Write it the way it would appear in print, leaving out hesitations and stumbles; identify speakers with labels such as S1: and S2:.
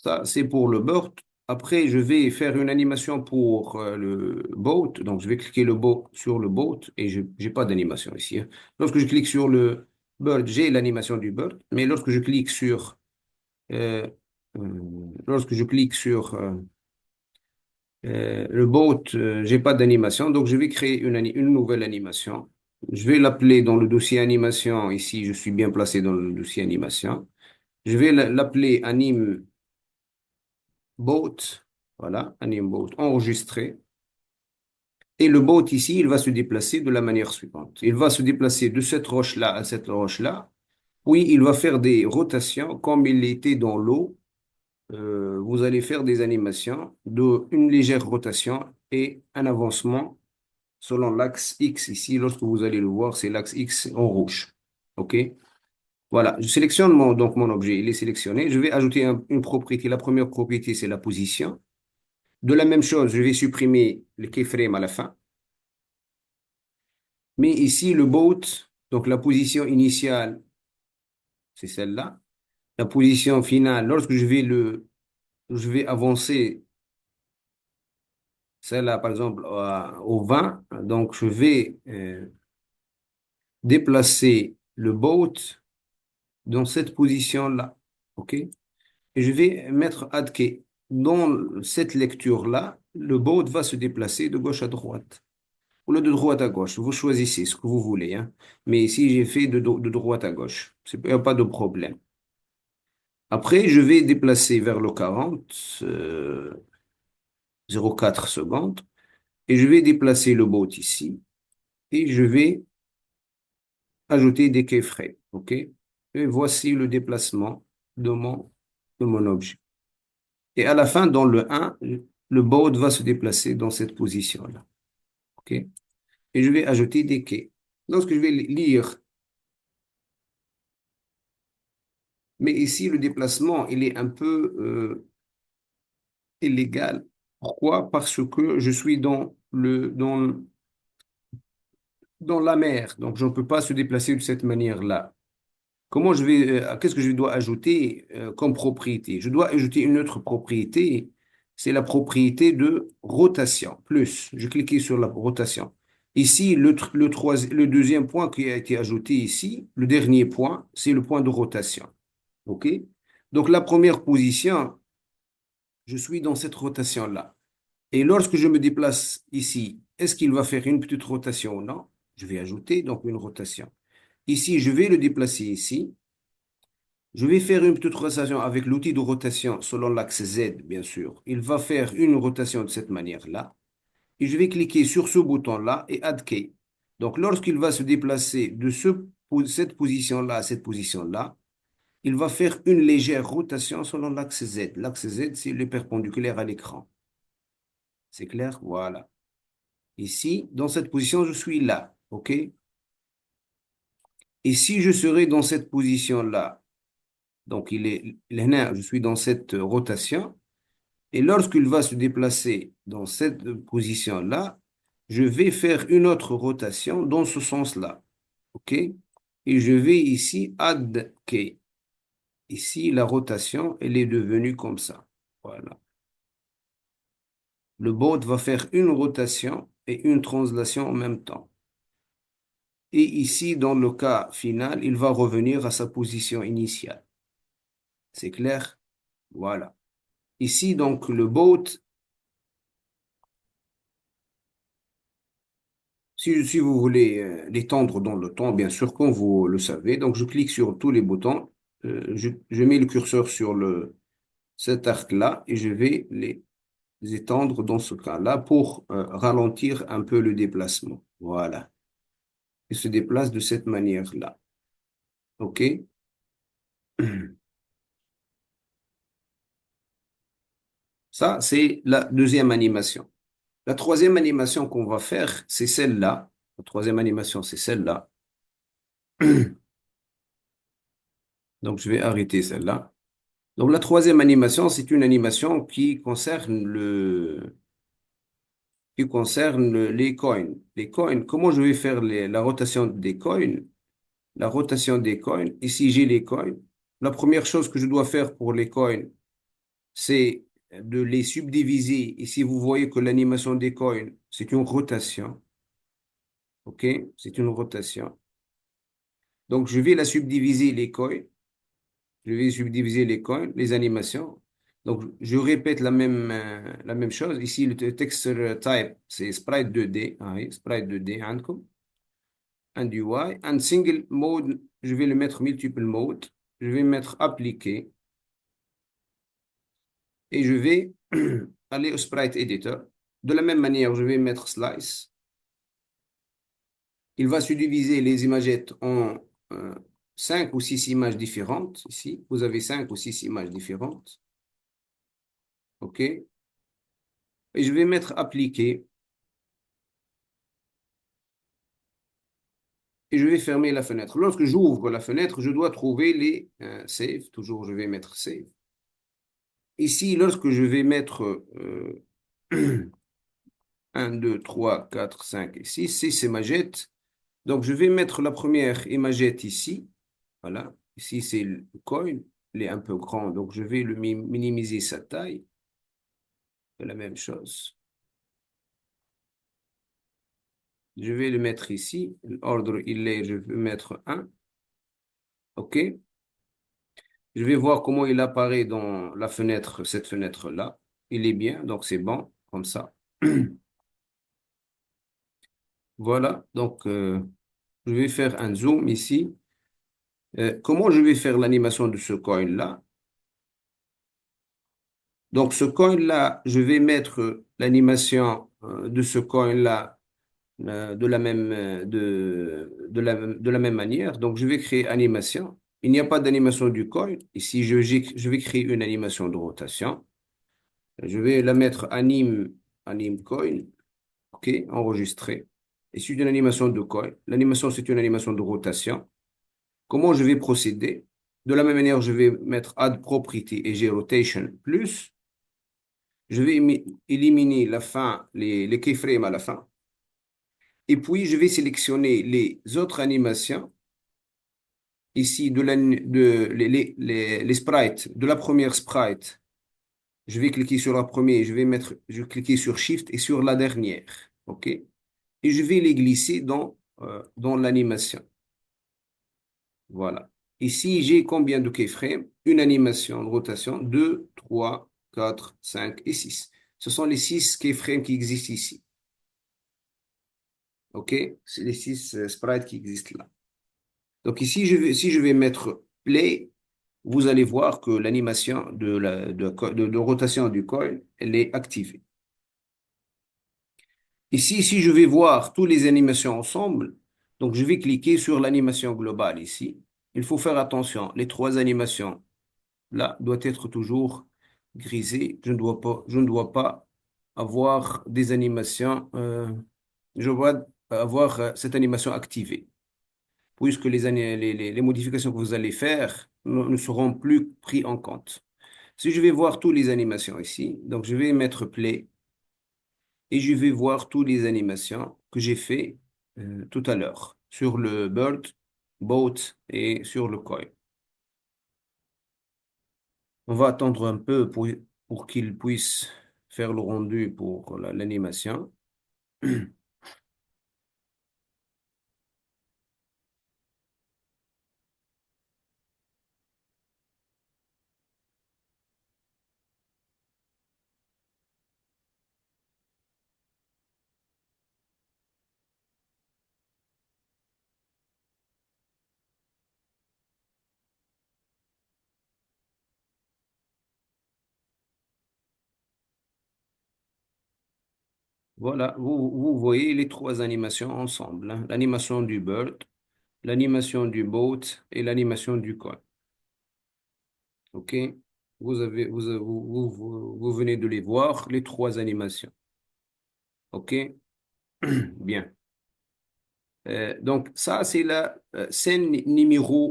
S1: Ça, c'est pour le board. Après, je vais faire une animation pour le boat. Donc, je vais cliquer sur le boat et je n'ai pas d'animation ici, hein. Lorsque je clique sur le bird, j'ai l'animation du bird. Mais lorsque je clique sur le boat, j'ai pas d'animation. Donc, je vais créer une nouvelle animation. Je vais l'appeler dans le dossier animation. Ici, je suis bien placé dans le dossier animation. Je vais l'appeler anime boat. Voilà, anime boat enregistré. Et le boat ici, il va se déplacer de la manière suivante. Il va se déplacer de cette roche-là à cette roche-là. Oui, il va faire des rotations comme il était dans l'eau. Vous allez faire des animations de une légère rotation et un avancement selon l'axe X ici. Lorsque vous allez le voir, c'est l'axe X en rouge. OK? Voilà, je sélectionne donc mon objet, il est sélectionné. Je vais ajouter une propriété. La première propriété, c'est la position. De la même chose, je vais supprimer le keyframe à la fin. Mais ici, le boat, donc la position initiale, c'est celle-là. La position finale, lorsque je vais avancer celle-là, par exemple, au 20, donc je vais déplacer le boat dans cette position-là. OK? Et je vais mettre add key. Dans cette lecture-là, le boat va se déplacer de gauche à droite. Ou de droite à gauche. Vous choisissez ce que vous voulez, hein. Mais ici, j'ai fait de droite à gauche. Il n'y a pas de problème. Après, je vais déplacer vers le 40, 0,4 secondes. Et je vais déplacer le boat ici. Et je vais ajouter des keyframes. OK? Et voici le déplacement de de mon objet. Et à la fin, dans le 1, le boat va se déplacer dans cette position-là. OK? Et je vais ajouter des quais. Lorsque je vais lire, mais ici, le déplacement, il est un peu illégal. Pourquoi? Parce que je suis dans la mer. Donc, je ne peux pas se déplacer de cette manière-là. Qu'est-ce que je dois ajouter comme propriété? Je dois ajouter une autre propriété, c'est la propriété de rotation. Plus, je clique sur la rotation. Ici, le deuxième point qui a été ajouté ici, le dernier point, c'est le point de rotation. OK? Donc, la première position, je suis dans cette rotation-là. Et lorsque je me déplace ici, est-ce qu'il va faire une petite rotation ou non? Je vais ajouter donc une rotation. Ici, je vais le déplacer ici. Je vais faire une petite rotation avec l'outil de rotation selon l'axe Z, bien sûr. Il va faire une rotation de cette manière-là. Et je vais cliquer sur ce bouton-là et Add Key. Donc, lorsqu'il va se déplacer de cette position-là à cette position-là, il va faire une légère rotation selon l'axe Z. L'axe Z, c'est le perpendiculaire à l'écran. C'est clair? Voilà. Ici, dans cette position, je suis là. OK? Et si je serais dans cette position-là, donc je suis dans cette rotation. Et lorsqu'il va se déplacer dans cette position-là, je vais faire une autre rotation dans ce sens-là. OK? Et je vais ici add key. Ici, la rotation, elle est devenue comme ça. Voilà. Le bot va faire une rotation et une translation en même temps. Et ici, dans le cas final, il va revenir à sa position initiale. C'est clair? Voilà. Ici, donc, le bot. Si vous voulez l'étendre dans le temps, bien sûr, comme vous le savez, donc je clique sur tous les boutons, je mets le curseur sur cet arc-là et je vais les étendre dans ce cas-là pour ralentir un peu le déplacement. Voilà. Il se déplace de cette manière-là. OK? Ça, c'est la deuxième animation. La troisième animation qu'on va faire, c'est celle-là. La troisième animation, c'est celle-là. Donc, je vais arrêter celle-là. Donc, la troisième animation, c'est une animation qui concerne les coins. Les coins, comment je vais faire la rotation des coins? La rotation des coins, ici j'ai les coins. La première chose que je dois faire pour les coins, c'est de les subdiviser. Ici, vous voyez que l'animation des coins, c'est une rotation. OK? C'est une rotation. Donc, je vais la subdiviser les coins. Je vais subdiviser les coins, les animations. Donc, je répète la même chose. Ici, le texture type, c'est sprite 2D. Ah oui, sprite 2D. عندكم. Un UI. Un single mode, je vais le mettre multiple mode. Je vais mettre appliquer. Et je vais aller au sprite editor. De la même manière, je vais mettre slice. Il va subdiviser les imagettes en 5 ou 6 images différentes. Ici, vous avez 5 ou 6 images différentes. OK? Et je vais mettre appliquer. Et je vais fermer la fenêtre. Lorsque j'ouvre la fenêtre, je dois trouver les save. Toujours, je vais mettre save. Ici, lorsque je vais mettre 1, 2, 3, 4, 5 et 6, 6 imagettes. Donc, je vais mettre la première imagette ici. Voilà. Ici, c'est le coin. Il est un peu grand, donc je vais le minimiser sa taille. C'est la même chose. Je vais le mettre ici. L'ordre, il est, je vais mettre 1. OK. Je vais voir comment il apparaît dans la fenêtre, cette fenêtre-là. Il est bien, donc c'est bon, comme ça. Voilà, donc je vais faire un zoom ici. Comment je vais faire l'animation de ce coin-là? Donc ce coin-là, je vais mettre l'animation de ce coin-là de la même, de la même manière. Donc je vais créer animation. Il n'y a pas d'animation du coin. Ici, je vais créer une animation de rotation. Je vais la mettre anime coin. OK, enregistré. Et c'est une animation de coin. L'animation, c'est une animation de rotation. Comment je vais procéder? De la même manière, je vais mettre add property et j'ai rotation plus. Je vais éliminer la fin, les keyframes à la fin. Et puis, je vais sélectionner les autres animations. Ici, les sprites, de la première sprite. Je vais cliquer sur la première, je vais cliquer sur Shift et sur la dernière. OK? Et je vais les glisser dans l'animation. Voilà. Ici, j'ai combien de keyframes? Une animation de rotation, 2, 3, 4, 5 et 6. Ce sont les 6 keyframes qui existent ici. OK? C'est les 6 sprites qui existent là. Donc ici, si je vais mettre play, vous allez voir que l'animation de rotation du coil, elle est activée. Ici, si je vais voir toutes les animations ensemble, donc je vais cliquer sur l'animation globale ici. Il faut faire attention, les 3 animations là doivent être toujours grisées. Je ne dois pas avoir des animations, je dois avoir cette animation activée, puisque les modifications que vous allez faire ne seront plus prises en compte. Si je vais voir toutes les animations ici, donc je vais mettre play et je vais voir toutes les animations que j'ai fait tout à l'heure sur le bird, boat et sur le coin. On va attendre un peu pour qu'il puisse faire le rendu pour l'animation. Voilà, vous voyez les 3 animations ensemble, hein. L'animation du bird, l'animation du boat et l'animation du coin. OK? Vous venez de les voir, les 3 animations. OK? Bien. Donc, ça, c'est la scène numéro